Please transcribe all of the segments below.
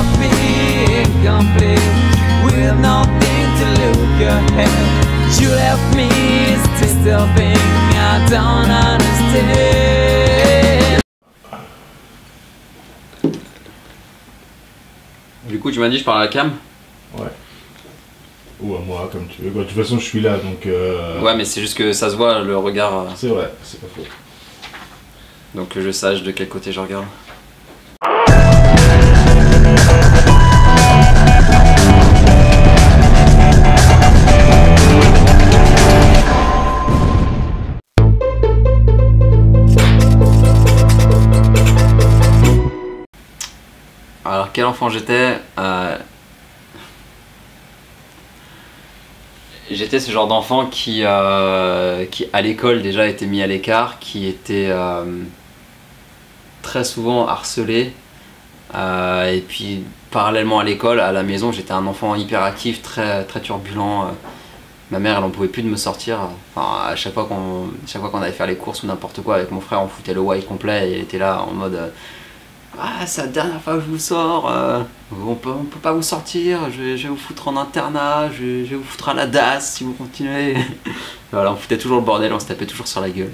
left me incomplete, with nothing to look ahead. You left me still being, I don't understand. Du coup, tu m'as dit je parle à la cam? Ouais. Ou à moi, comme tu veux. De toute façon, je suis là, donc... Ouais, mais c'est juste que ça se voit, le regard... C'est vrai, c'est pas faux. Donc que je sache de quel côté je regarde. Alors, quel enfant j'étais? J'étais ce genre d'enfant qui à l'école déjà était mis à l'écart, qui était très souvent harcelé. Et puis, parallèlement à l'école, à la maison, j'étais un enfant hyperactif, très turbulent. Ma mère, elle en pouvait plus de me sortir. Enfin, à chaque fois qu'on allait faire les courses ou n'importe quoi avec mon frère, on foutait le why complet et elle était là en mode... Ah, c'est la dernière fois que je vous sors, on peut pas vous sortir, je vais vous foutre en internat, je vais vous foutre à la DAS si vous continuez. Voilà, on foutait toujours le bordel, on se tapait toujours sur la gueule.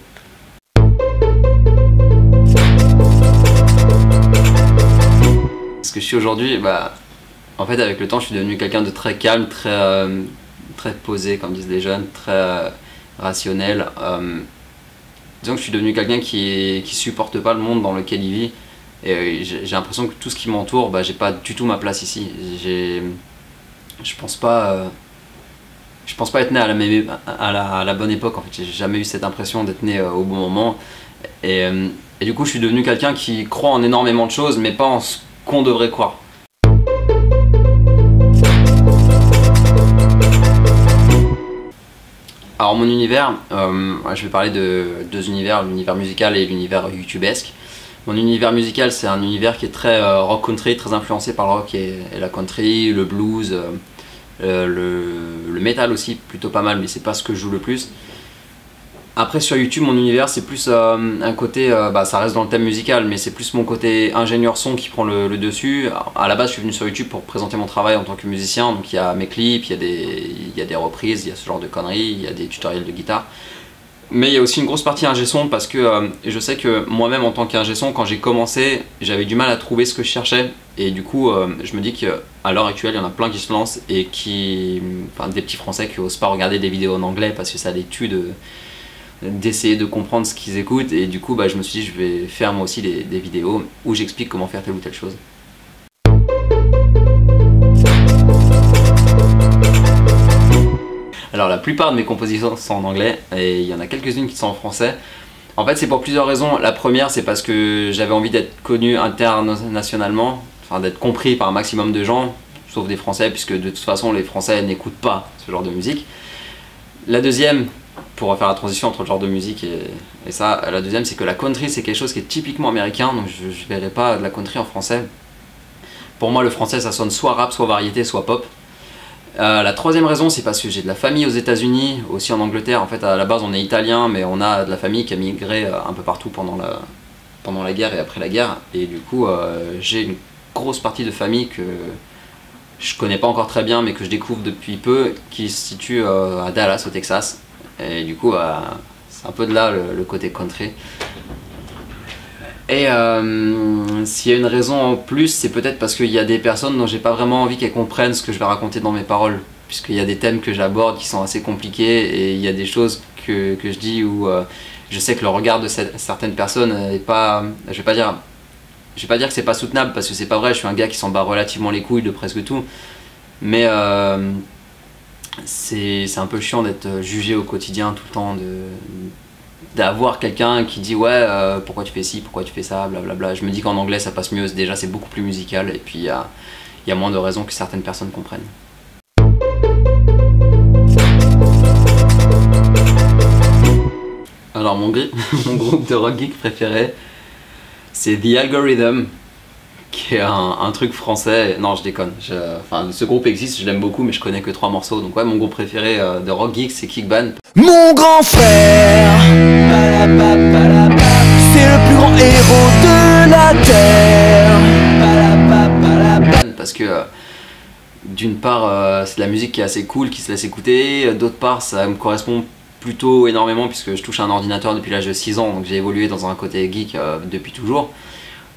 Ce que je suis aujourd'hui, bah, en fait avec le temps je suis devenu quelqu'un de très calme, très posé comme disent les jeunes, très rationnel. Disons que je suis devenu quelqu'un qui supporte pas le monde dans lequel il vit. Et j'ai l'impression que tout ce qui m'entoure, bah, j'ai pas du tout ma place ici. Je pense pas être né à la bonne époque en fait. J'ai jamais eu cette impression d'être né au bon moment. Et du coup je suis devenu quelqu'un qui croit en énormément de choses mais pas en ce qu'on devrait croire. Alors mon univers, je vais parler de deux univers, l'univers musical et l'univers youtubesque. Mon univers musical, c'est un univers qui est très rock country, très influencé par le rock et la country, le blues, le metal aussi, plutôt pas mal, mais c'est pas ce que je joue le plus. Après sur YouTube, mon univers c'est plus un côté, ça reste dans le thème musical, mais c'est plus mon côté ingénieur son qui prend le dessus. Alors, à la base, je suis venu sur YouTube pour présenter mon travail en tant que musicien, donc il y a mes clips, il y a des reprises, il y a ce genre de conneries, il y a des tutoriels de guitare. Mais il y a aussi une grosse partie ingé son parce que je sais que moi-même en tant qu'ingé son, quand j'ai commencé, j'avais du mal à trouver ce que je cherchais. Et du coup, je me dis qu'à l'heure actuelle, il y en a plein qui se lancent et des petits français qui n'osent pas regarder des vidéos en anglais parce que ça les tue d'essayer de comprendre ce qu'ils écoutent. Et du coup, je me suis dit, je vais faire moi aussi des vidéos où j'explique comment faire telle ou telle chose. Alors la plupart de mes compositions sont en anglais et il y en a quelques-unes qui sont en français. En fait c'est pour plusieurs raisons. La première c'est parce que j'avais envie d'être connu internationalement, enfin d'être compris par un maximum de gens, sauf des Français puisque de toute façon les Français n'écoutent pas ce genre de musique. La deuxième, pour faire la transition entre le genre de musique et ça, la deuxième c'est que la country c'est quelque chose qui est typiquement américain, donc je ne verrai pas de la country en français. Pour moi le français ça sonne soit rap, soit variété, soit pop. La troisième raison c'est parce que j'ai de la famille aux États-Unis, aussi en Angleterre. En fait à la base on est italien mais on a de la famille qui a migré un peu partout pendant la guerre et après la guerre. Et du coup j'ai une grosse partie de famille que je connais pas encore très bien mais que je découvre depuis peu, qui se situe à Dallas au Texas. Et du coup c'est un peu de là le côté country. Et s'il y a une raison en plus, c'est peut-être parce qu'il y a des personnes dont j'ai pas vraiment envie qu'elles comprennent ce que je vais raconter dans mes paroles. Puisqu'il y a des thèmes que j'aborde qui sont assez compliqués et il y a des choses que je dis où je sais que le regard de certaines personnes n'est pas... Je vais pas dire que c'est pas soutenable parce que c'est pas vrai, je suis un gars qui s'en bat relativement les couilles de presque tout. Mais c'est un peu chiant d'être jugé au quotidien tout le temps, d'avoir quelqu'un qui dit ouais pourquoi tu fais ci, pourquoi tu fais ça, blablabla. Je me dis qu'en anglais ça passe mieux, déjà c'est beaucoup plus musical et puis il y a moins de raisons que certaines personnes comprennent. Alors mon groupe de rock geek préféré c'est The Algorithm, qui est un truc français. Non je déconne, ce groupe existe, je l'aime beaucoup mais je connais que 3 morceaux. Donc ouais, mon groupe préféré de rock geek c'est Kickban. Mon grand frère, c'est le plus grand héros de la terre. Parce parce que d'une part c'est de la musique qui est assez cool, qui se laisse écouter, d'autre part ça me correspond plutôt énormément puisque je touche à un ordinateur depuis l'âge de 6 ans, donc j'ai évolué dans un côté geek depuis toujours.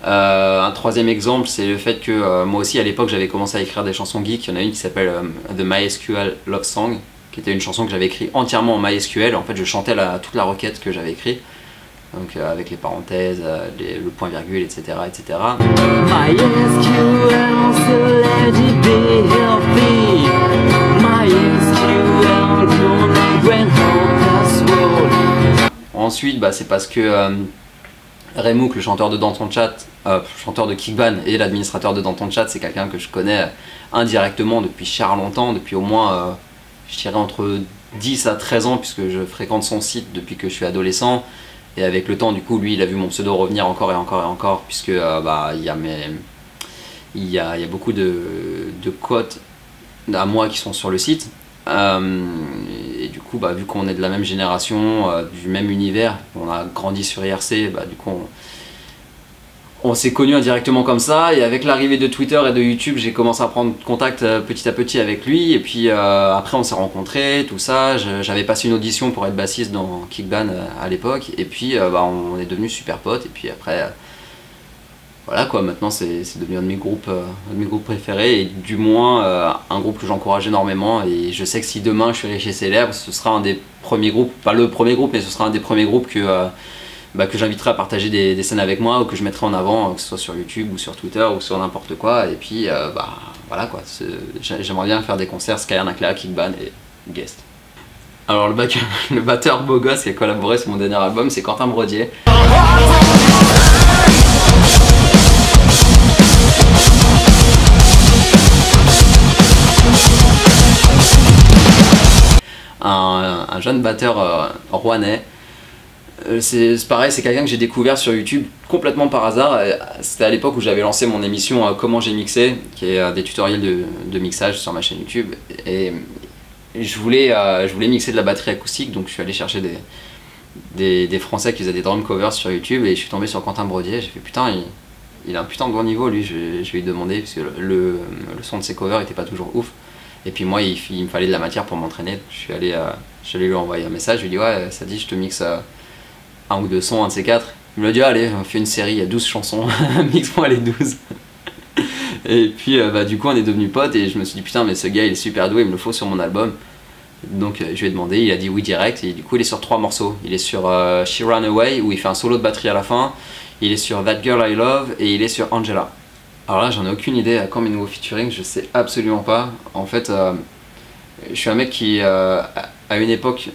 Un troisième exemple, c'est le fait que moi aussi à l'époque j'avais commencé à écrire des chansons geek. Il y en a une qui s'appelle The MySQL Love Song, qui était une chanson que j'avais écrite entièrement en MySQL. En fait je chantais toute la requête que j'avais écrite, donc avec les parenthèses, le point virgule, etc. etc. Ensuite c'est parce que Remouk, le chanteur de Dans ton chat, chanteur de Kickban et l'administrateur de Dans ton chat, c'est quelqu'un que je connais indirectement depuis cher longtemps, depuis au moins je dirais entre 10 à 13 ans, puisque je fréquente son site depuis que je suis adolescent. Et avec le temps, du coup, lui, il a vu mon pseudo revenir encore et encore et encore, puisque il y a beaucoup de cotes à moi qui sont sur le site. Et du coup, vu qu'on est de la même génération, du même univers, on a grandi sur IRC, du coup on s'est connus indirectement comme ça. Et avec l'arrivée de Twitter et de YouTube, j'ai commencé à prendre contact petit à petit avec lui. Et puis après on s'est rencontrés, tout ça. J'avais passé une audition pour être bassiste dans Kickban à l'époque. Et puis on est devenus super potes. Et puis après, voilà quoi, maintenant c'est devenu un de mes groupes préférés. Et du moins un groupe que j'encourage énormément. Et je sais que si demain je suis riche et célèbre, ce sera un des premiers groupes, pas le premier groupe, mais ce sera un des premiers groupes que j'inviterai à partager des scènes avec moi, ou que je mettrai en avant, que ce soit sur YouTube ou sur Twitter ou sur n'importe quoi. Et puis voilà quoi, j'aimerais bien faire des concerts Skyernaclea, Kickban et guest. Alors le batteur beau gosse qui a collaboré sur mon dernier album, c'est Quentin Brodier. Un jeune batteur rouennais. C'est pareil, c'est quelqu'un que j'ai découvert sur YouTube complètement par hasard. C'était à l'époque où j'avais lancé mon émission Comment j'ai mixé, qui est des tutoriels de mixage sur ma chaîne YouTube. Et je voulais mixer de la batterie acoustique, donc je suis allé chercher des Français qui faisaient des drum covers sur YouTube, et je suis tombé sur Quentin Brodier. J'ai fait putain, il a un putain de bon niveau lui, je vais lui demander, parce que le son de ses covers était pas toujours ouf. Et puis moi il me fallait de la matière pour m'entraîner. Je suis allé lui envoyer un message, je lui ai dit ouais, ça dit je te mixe un ou deux sons, un de ces quatre. Il me l'a dit allez, on fait une série, il y a 12 chansons, mixe-moi les 12. Et puis du coup on est devenus potes, et je me suis dit putain mais ce gars il est super doué, il me le faut sur mon album. Donc je lui ai demandé, il a dit oui direct, et du coup il est sur 3 morceaux. Il est sur She Ran Away, où il fait un solo de batterie à la fin, il est sur That Girl I Love, et il est sur Angela. Alors là j'en ai aucune idée à quand mes nouveaux featuring, je sais absolument pas. En fait je suis un mec qui à une époque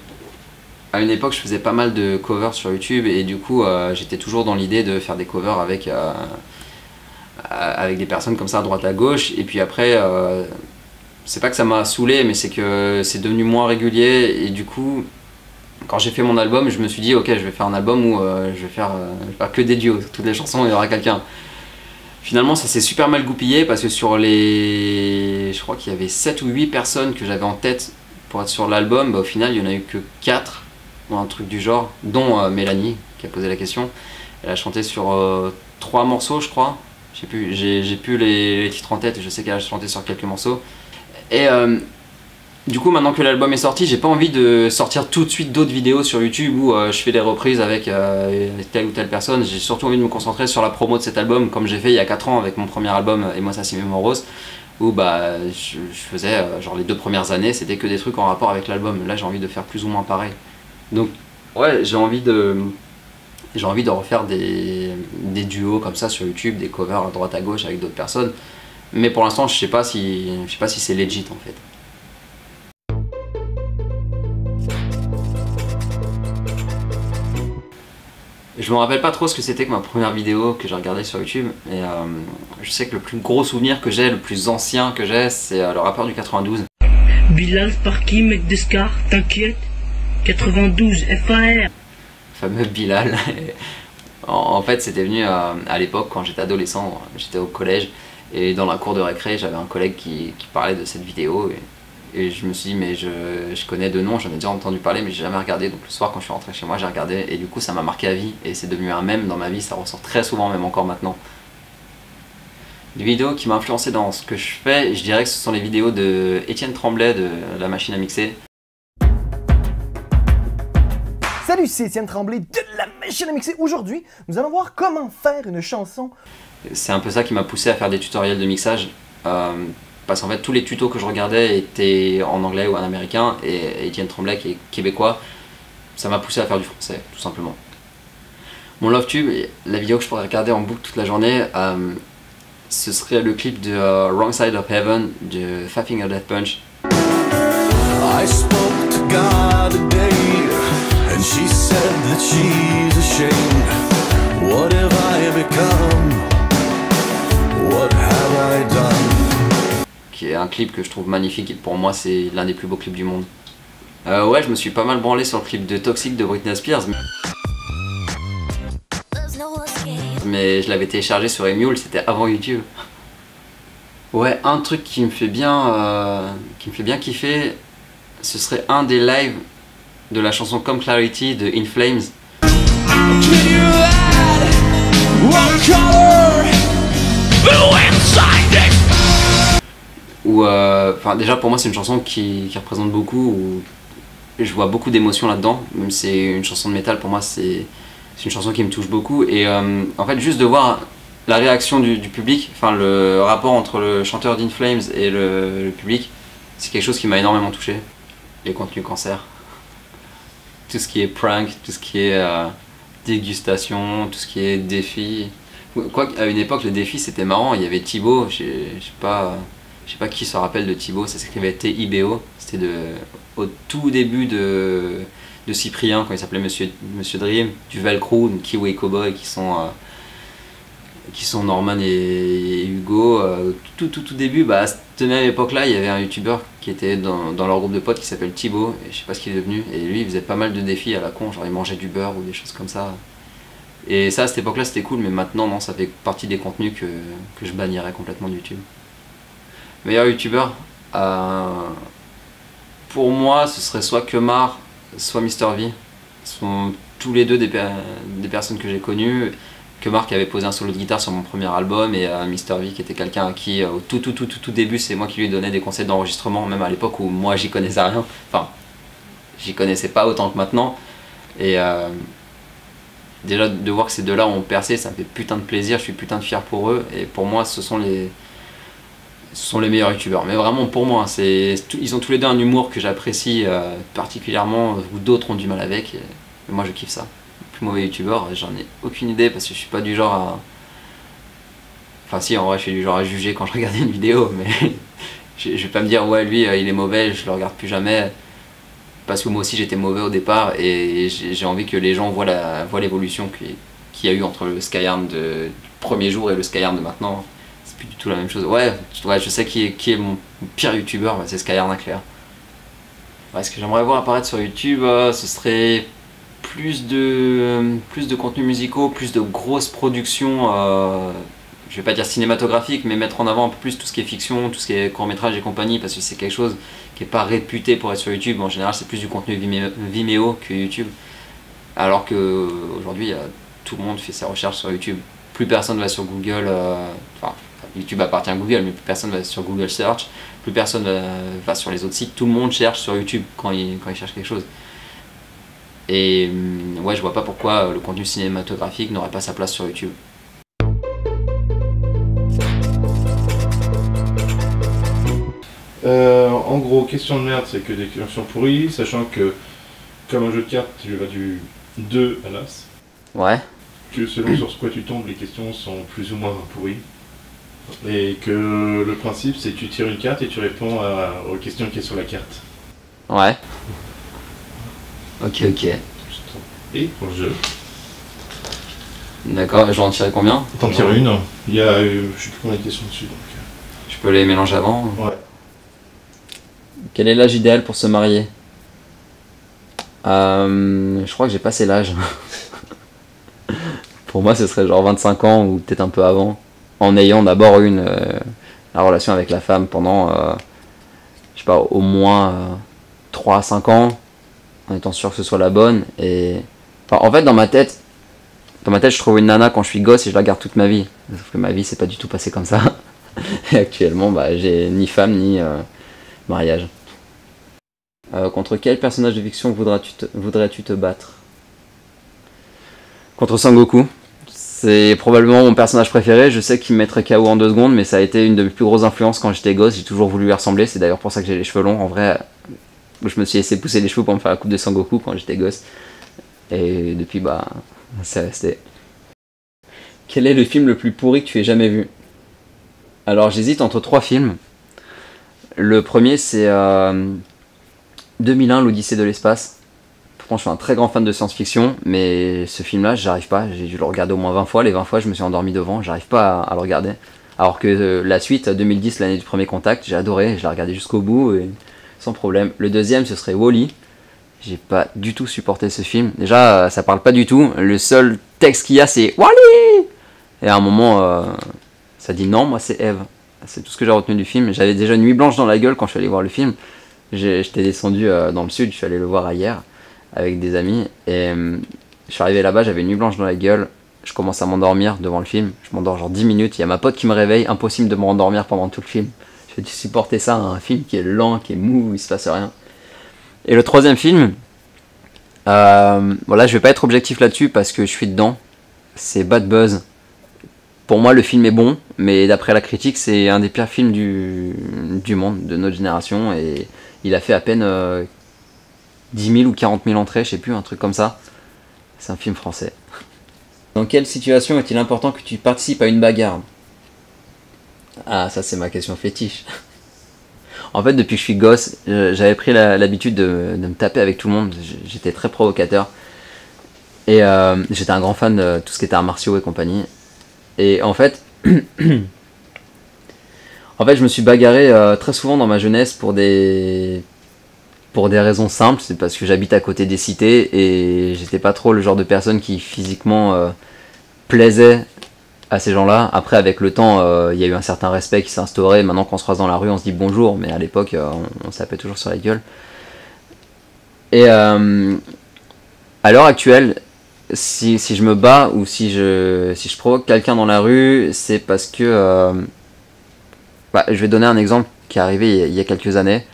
je faisais pas mal de covers sur YouTube, et du coup j'étais toujours dans l'idée de faire des covers avec des personnes comme ça à droite à gauche. Et puis après c'est pas que ça m'a saoulé, mais c'est que c'est devenu moins régulier. Et du coup quand j'ai fait mon album, je me suis dit ok, je vais faire un album où je vais faire que des duos, toutes les chansons il y aura quelqu'un. Finalement ça s'est super mal goupillé, parce que sur je crois qu'il y avait 7 ou 8 personnes que j'avais en tête pour être sur l'album, au final il y en a eu que 4 ou un truc du genre, dont Mélanie qui a posé la question. Elle a chanté sur 3 morceaux je crois, j'ai plus les titres en tête, et je sais qu'elle a chanté sur quelques morceaux. Et du coup maintenant que l'album est sorti, j'ai pas envie de sortir tout de suite d'autres vidéos sur YouTube où je fais des reprises avec telle ou telle personne. J'ai surtout envie de me concentrer sur la promo de cet album, comme j'ai fait il y a 4 ans avec mon premier album Et moi ça c'est Rose, où je faisais genre les 2 premières années c'était que des trucs en rapport avec l'album. Là j'ai envie de faire plus ou moins pareil. Donc ouais, j'ai envie de refaire des duos comme ça sur YouTube, des covers à droite à gauche avec d'autres personnes. Mais pour l'instant je sais pas si c'est legit en fait. Je me rappelle pas trop ce que c'était que ma première vidéo que j'ai regardée sur YouTube, et je sais que le plus gros souvenir que j'ai, le plus ancien que j'ai, c'est le rappeur du 92. Bilal, Sparky, mec d'Escar, t'inquiète, 92, FAR. Fameux Bilal. En fait c'était venu à l'époque quand j'étais adolescent, j'étais au collège, et dans la cour de récré j'avais un collègue qui parlait de cette vidéo, et je me suis dit mais je connais de nom, j'en ai déjà entendu parler mais j'ai jamais regardé. Donc le soir quand je suis rentré chez moi j'ai regardé, et du coup ça m'a marqué à vie, et c'est devenu un mème dans ma vie, ça ressort très souvent même encore maintenant. Les vidéos qui m'ont influencé dans ce que je fais, je dirais que ce sont les vidéos de Étienne Tremblay de La Machine à Mixer. Salut, c'est Étienne Tremblay de La Machine à Mixer. Aujourd'hui, nous allons voir comment faire une chanson. C'est un peu ça qui m'a poussé à faire des tutoriels de mixage. Parce qu'en fait, tous les tutos que je regardais étaient en anglais ou en américain, et Étienne Tremblay, qui est québécois, ça m'a poussé à faire du français, tout simplement. Mon love tube, la vidéo que je pourrais regarder en boucle toute la journée, ce serait le clip de Wrong Side of Heaven de Five Finger Death Punch. I spoke to God today, and she said that she's ashamed. What have I become? What have I done? Qui est un clip que je trouve magnifique, et pour moi c'est l'un des plus beaux clips du monde. Ouais, je me suis pas mal branlé sur le clip de Toxic de Britney Spears, mais je l'avais téléchargé sur Emule, c'était avant YouTube. Ouais, un truc qui me fait bien kiffer, ce serait un des lives de la chanson Come Clarity de In Flames. Où, déjà pour moi c'est une chanson qui représente beaucoup, où je vois beaucoup d'émotions là-dedans, même si c'est une chanson de métal, pour moi c'est une chanson qui me touche beaucoup, et en fait juste de voir la réaction du public, enfin le rapport entre le chanteur d'In Flames et le public, c'est quelque chose qui m'a énormément touché. Les contenus cancer, tout ce qui est prank, tout ce qui est dégustation, tout ce qui est défi. Quoi qu'à une époque les défis c'était marrant, il y avait Thibaut, je sais pas qui se rappelle de Thibaut, ça s'écrivait T-I-B-O, c'était au tout début de Cyprien, quand il s'appelait Monsieur Dream, du Velcro, Kiwi Cowboy, qui sont Norman et Hugo. Tout début, à cette même époque là, il y avait un youtubeur qui était dans leur groupe de potes qui s'appelle Thibaut, et je sais pas ce qu'il est devenu, et lui il faisait pas mal de défis à la con, genre il mangeait du beurre ou des choses comme ça. Et ça à cette époque là c'était cool, mais maintenant non, ça fait partie des contenus que je bannirais complètement de YouTube. Meilleur youtubeur, pour moi ce serait soit Kemar, soit Mr V. Ce sont tous les deux des personnes que j'ai connues. Kemar qui avait posé un solo de guitare sur mon premier album, et Mr V qui était quelqu'un à qui au tout début c'est moi qui lui donnais des conseils d'enregistrement, même à l'époque où moi j'y connaissais rien, enfin j'y connaissais pas autant que maintenant, et déjà de voir que ces deux là ont percé, ça me fait putain de plaisir, je suis putain de fier pour eux, et pour moi ce sont les meilleurs youtubeurs, mais vraiment pour moi, ils ont tous les deux un humour que j'apprécie particulièrement, où d'autres ont du mal avec, et moi je kiffe ça. Le plus mauvais youtubeur, j'en ai aucune idée, parce que je suis pas du genre à... Enfin si, en vrai je suis du genre à juger quand je regarde une vidéo, mais je vais pas me dire ouais lui il est mauvais, je le regarde plus jamais, parce que moi aussi j'étais mauvais au départ, et j'ai envie que les gens voient l'évolution qu'il y a eu entre le Skyarn du premier jour et le Skyarn de maintenant. C'est plus du tout la même chose. Ouais, je sais qui est mon pire youtubeur, c'est Skyarn Claire. Ouais, ce que j'aimerais voir apparaître sur YouTube, ce serait plus de contenus musicaux, plus de grosses productions, je vais pas dire cinématographiques, mais mettre en avant un peu plus tout ce qui est fiction, tout ce qui est court-métrage et compagnie, parce que c'est quelque chose qui est pas réputé pour être sur YouTube. En général c'est plus du contenu Vimeo que YouTube, alors que aujourd'hui tout le monde fait ses recherches sur YouTube. Plus personne va sur Google, enfin YouTube appartient à Google, mais plus personne va sur Google Search, plus personne va sur les autres sites, tout le monde cherche sur YouTube quand il cherche quelque chose. Et ouais, je vois pas pourquoi le contenu cinématographique n'aurait pas sa place sur YouTube. En gros, question de merde, c'est que des questions pourries, sachant que, comme un jeu de cartes, tu vas du 2 à l'as. Ouais. Que selon sur quoi tu tombes, les questions sont plus ou moins pourries. Et que le principe, c'est que tu tires une carte et tu réponds aux questions qui sont sur la carte. Ouais. Ok. Et pour le jeu. D'accord, je vais en tirer combien? T'en tires une. Il y a, je sais plus combien de questions dessus. Donc... Je peux les mélanger avant? Ouais. Quel est l'âge idéal pour se marier? Je crois que j'ai passé l'âge. Pour moi ce serait genre 25 ans ou peut-être un peu avant, en ayant d'abord eu la relation avec la femme pendant je sais pas, au moins 3 à 5 ans, en étant sûr que ce soit la bonne. Et enfin, en fait dans ma tête dans ma tête, je trouve une nana quand je suis gosse et je la garde toute ma vie. Sauf que ma vie, c'est pas du tout passé comme ça. Et actuellement, bah, j'ai ni femme ni mariage. Contre quel personnage de fiction voudrais-tu te battre? Contre Sangoku. C'est probablement mon personnage préféré. Je sais qu'il me mettrait KO en 2 secondes, mais ça a été une de mes plus grosses influences quand j'étais gosse. J'ai toujours voulu lui ressembler. C'est d'ailleurs pour ça que j'ai les cheveux longs. En vrai, je me suis laissé pousser les cheveux pour me faire la coupe de Sangoku quand j'étais gosse. Et depuis, bah, c'est resté. Quel est le film le plus pourri que tu aies jamais vu? Alors, j'hésite entre 3 films. Le premier, c'est 2001, l'Odyssée de l'espace. Franchement, je suis un très grand fan de science-fiction, mais ce film-là, j'arrive pas. J'ai dû le regarder au moins 20 fois. Les 20 fois, je me suis endormi devant. J'arrive pas à le regarder. Alors que la suite, 2010, l'année du premier contact, j'ai adoré. Je l'ai regardé jusqu'au bout, et sans problème. Le deuxième, ce serait Wall-E. J'ai pas du tout supporté ce film. Déjà, ça parle pas du tout. Le seul texte qu'il y a, c'est Wall-E. Et à un moment, ça dit non, moi c'est Eve. C'est tout ce que j'ai retenu du film. J'avais déjà une nuit blanche dans la gueule quand je suis allé voir le film. J'étais descendu dans le sud, je suis allé le voir hier avec des amis. Et je suis arrivé là-bas, j'avais une nuit blanche dans la gueule. Je commence à m'endormir devant le film. Je m'endors genre 10 minutes. Il y a ma pote qui me réveille. Impossible de me rendormir pendant tout le film. Je vais supporter ça, un film qui est lent, qui est mou, où il se passe rien. Et le troisième film, voilà, je vais pas être objectif là-dessus parce que je suis dedans. C'est Bad Buzz. Pour moi, le film est bon, mais d'après la critique, c'est un des pires films du monde, de notre génération. Et il a fait à peine 10 000 ou 40 000 entrées, je sais plus, un truc comme ça. C'est un film français. Dans quelle situation est-il important que tu participes à une bagarre? Ah, ça c'est ma question fétiche. En fait, depuis que je suis gosse, j'avais pris l'habitude de me taper avec tout le monde. J'étais très provocateur. Et j'étais un grand fan de tout ce qui était arts martiaux et compagnie. Et en fait, je me suis bagarré très souvent dans ma jeunesse pour des raisons simples. C'est parce que j'habite à côté des cités et j'étais pas trop le genre de personne qui physiquement plaisait à ces gens-là. Après, avec le temps, il y a eu un certain respect qui s'est instauré. Maintenant qu'on se croise dans la rue, on se dit bonjour, mais à l'époque, on se tapait toujours sur la gueule. Et à l'heure actuelle, si je me bats ou si je provoque quelqu'un dans la rue, c'est parce que... je vais donner un exemple qui est arrivé il y a quelques années.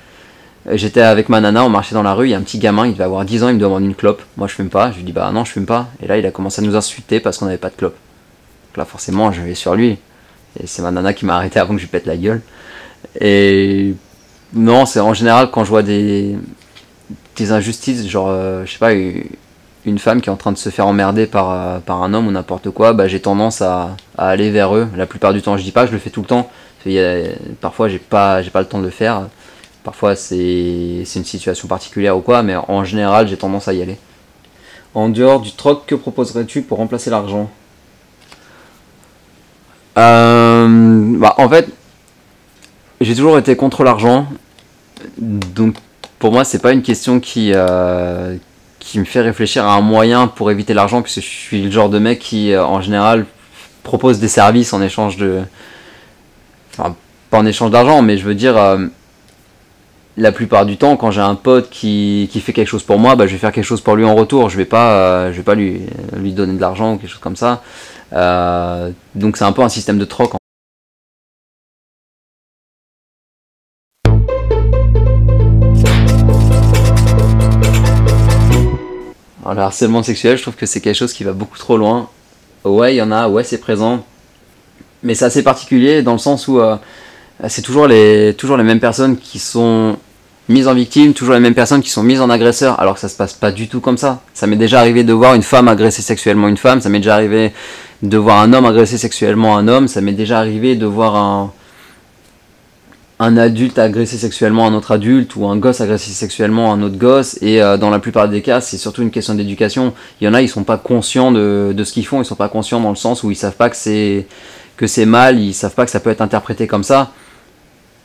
J'étais avec ma nana, on marchait dans la rue, il y a un petit gamin, il devait avoir 10 ans, il me demande une clope. Moi je fume pas, je lui dis bah non je fume pas. Et là il a commencé à nous insulter parce qu'on n'avait pas de clope. Donc là forcément je vais sur lui. Et c'est ma nana qui m'a arrêté avant que je lui pète la gueule. Et non, c'est en général quand je vois des injustices, genre je sais pas, une femme qui est en train de se faire emmerder par un homme ou n'importe quoi, bah, j'ai tendance à aller vers eux. La plupart du temps, je dis pas que je le fais tout le temps. Parfois, j'ai pas le temps de le faire. Parfois, c'est une situation particulière ou quoi, mais en général, j'ai tendance à y aller. En dehors du troc, que proposerais-tu pour remplacer l'argent? En fait, j'ai toujours été contre l'argent. Donc, pour moi, c'est pas une question qui me fait réfléchir à un moyen pour éviter l'argent, puisque je suis le genre de mec qui, en général, propose des services en échange de... Enfin, pas en échange d'argent, mais je veux dire, la plupart du temps, quand j'ai un pote qui fait quelque chose pour moi, bah, je vais faire quelque chose pour lui en retour. Je vais pas lui donner de l'argent ou quelque chose comme ça. Donc c'est un peu un système de troc. Alors, le harcèlement sexuel, je trouve que c'est quelque chose qui va beaucoup trop loin. Ouais, il y en a, ouais, c'est présent. Mais c'est assez particulier dans le sens où c'est toujours les mêmes personnes qui sont mises en victime, toujours les mêmes personnes qui sont mises en agresseur, alors que ça se passe pas du tout comme ça. Ça m'est déjà arrivé de voir une femme agresser sexuellement une femme, ça m'est déjà arrivé de voir un homme agresser sexuellement un homme, ça m'est déjà arrivé de voir un adulte agresser sexuellement un autre adulte ou un gosse agresser sexuellement un autre gosse, et dans la plupart des cas c'est surtout une question d'éducation. Il y en a, ils sont pas conscients de ce qu'ils font, ils sont pas conscients dans le sens où ils savent pas que c'est mal, ils savent pas que ça peut être interprété comme ça.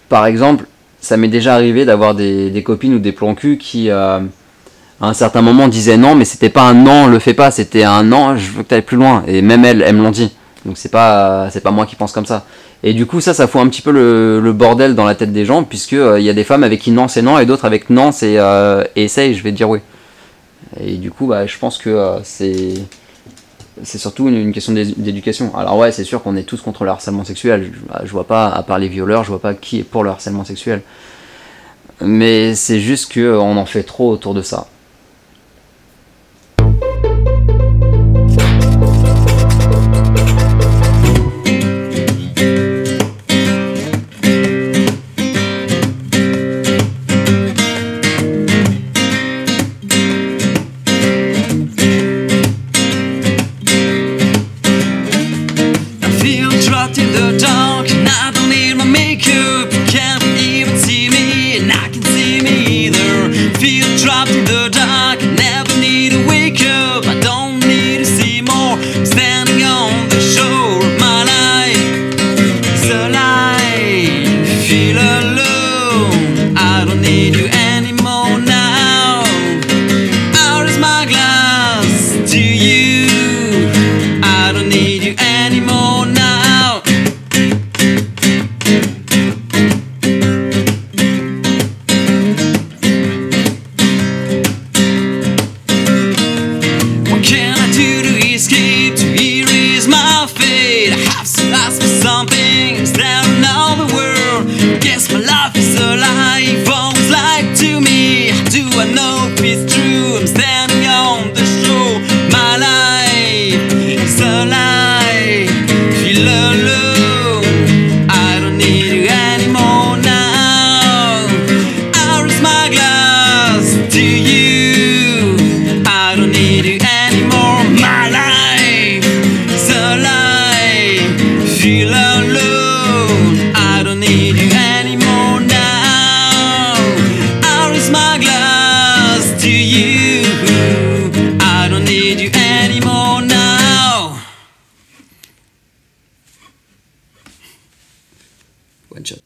Par exemple, ça m'est déjà arrivé d'avoir des copines ou des plans cul qui à un certain moment disaient non, mais c'était pas un non, le fais pas, c'était un non, je veux que t'ailles plus loin, et même elles me l'ont dit. Donc c'est pas moi qui pense comme ça. Et du coup ça fout un petit peu le bordel dans la tête des gens, puisque y a des femmes avec qui non c'est non, et d'autres avec non c'est essaye, je vais te dire oui. Et du coup je pense que c'est c'est surtout une question d'éducation. Alors ouais, c'est sûr qu'on est tous contre le harcèlement sexuel. Je vois pas, à part les violeurs, je vois pas qui est pour le harcèlement sexuel. Mais c'est juste qu'on en fait trop autour de ça. Trapped in the dark, never need to wake up. I don't need to see more. I'm standing on the shore of my life. It's alive, feel alone. I don't need you anymore now. Out is my glass to you. I don't need you anymore now. Escape to erase my fate. I have to ask for something instead of another world. Guess my life is a lie. Always lied to me. How do I know if it's true? I'm standing on the shore. My life is a lie. Feel alone. I don't need you anymore now. I raise my glass to you. I don't need you anymore. My life is a lie. Feel alone. I don't need you anymore now. I raise my glass to you. I don't need you anymore now. One shot.